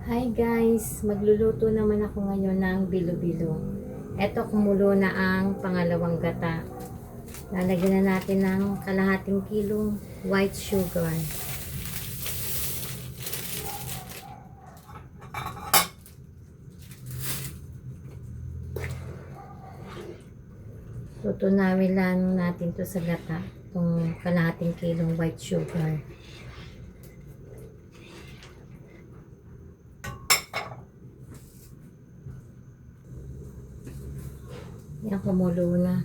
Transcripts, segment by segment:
Hi guys! Magluluto naman ako ngayon ng bilo-bilo. Eto, kumulo na ang pangalawang gata. Lalagyan na natin ng kalahating kilong white sugar. Tutunawin lang natin to sa gata, itong kalahating kilong white sugar. Yan, kumulo na.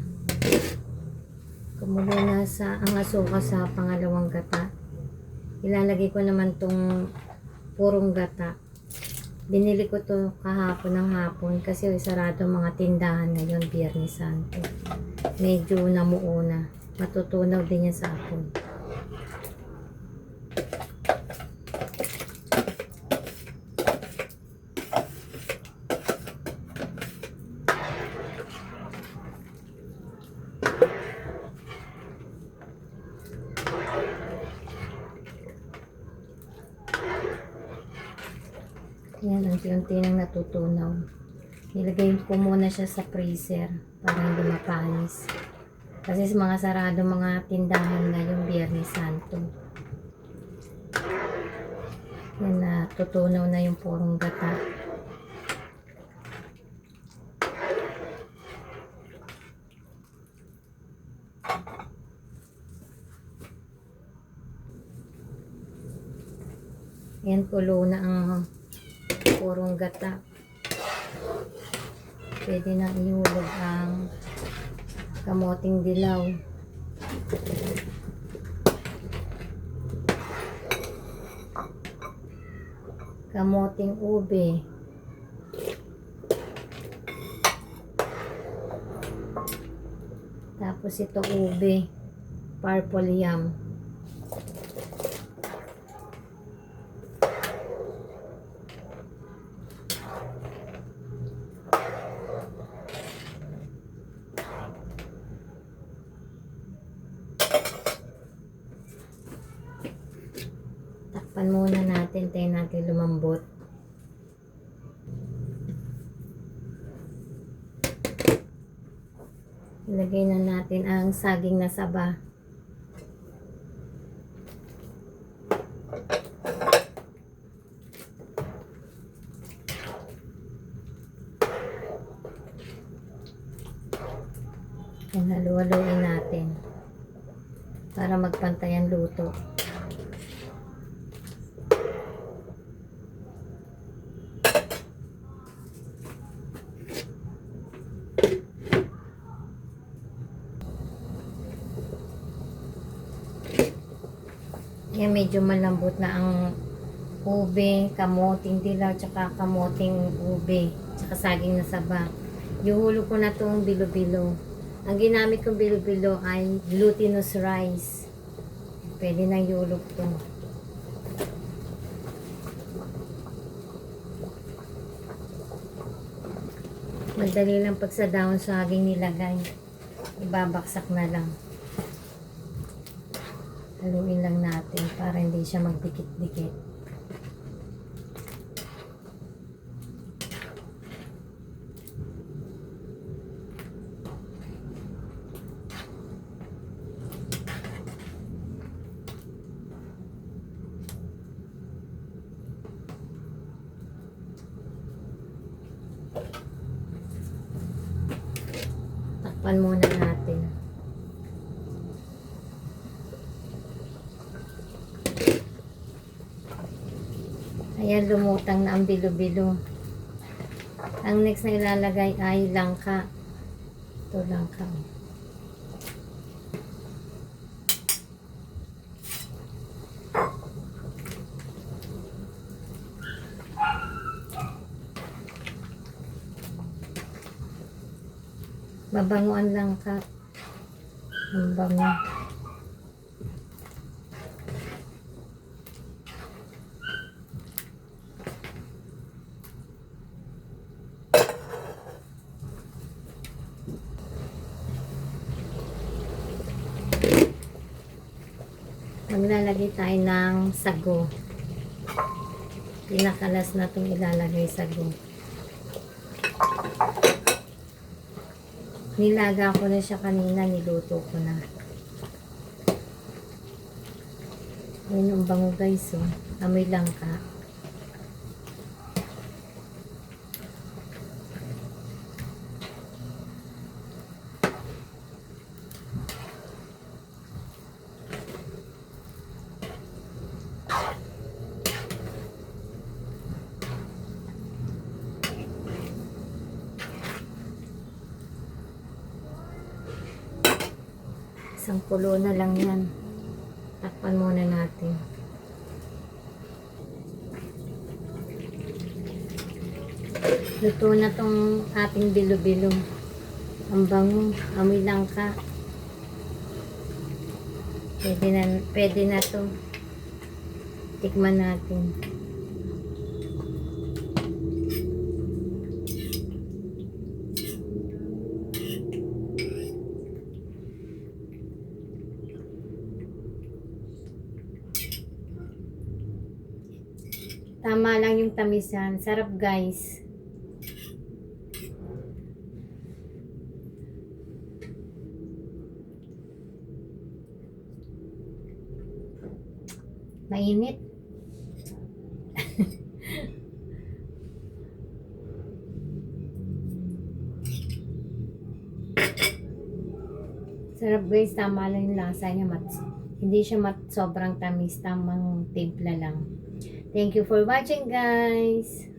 Kumulo na ang asuka sa pangalawang gata. Ilalagay ko naman tong purong gata. Binili ko to kahapon ng hapon kasi sarado mga tindahan ngayon, Biyernes Santo. Medyo namuo na. Matutunaw din yan sa hapon. Yan, unti-unti nang natutunaw. Nilagay ko muna siya sa freezer para hindi mapanis. Kasi sa mga sarado mga tindahan ngayong Biyernes Santo. Yan, natutunaw na yung purong gata. Yan, kulo na ang purong gata. Pwede na ihulog ang kamoting dilaw. Kamoting ube. Tapos ito ube. Purple yam. Takpan muna natin, tayo natin lumambot. Ilagay na natin ang saging na saba. Yan, halu-haluin natin para magpantay ang luto. Yan, medyo malambot na ang ube, kamoting dilaw, tsaka kamoting ube, tsaka saging na saba. Ihulog ko na itong bilo-bilo. Ang ginamit kong bilo-bilo ay glutinous rice. Pwede na ihulog to. Madali lang pag sa daon saging nilagay. Ibabaksak na lang. Haluin lang natin para hindi siya magdikit-dikit. Takpan muna natin. Ayan, lumutang na ang bilo-bilo. Ang next na ilalagay ay langka. Ito, langka. Mabango ang langka. Ang bango. Maglalagay tayo ng sago. Pinakalas na itong ilalagay sa go. Nilaga ko na siya kanina, niluto ko na. Ayun yung bango guys, oh. Amoy langka. Isang kulo na lang yan. Takpan muna natin. Luto na tong ating bilo-bilo. Ang bango. Amoy langka. Pwede na to. Tikman natin. Tama lang yung tamisan. Sarap guys. Mainit. Sarap guys. Tama lang yung lasa niya. Hindi siya sobrang tamis. Tamang timpla lang. Thank you for watching guys.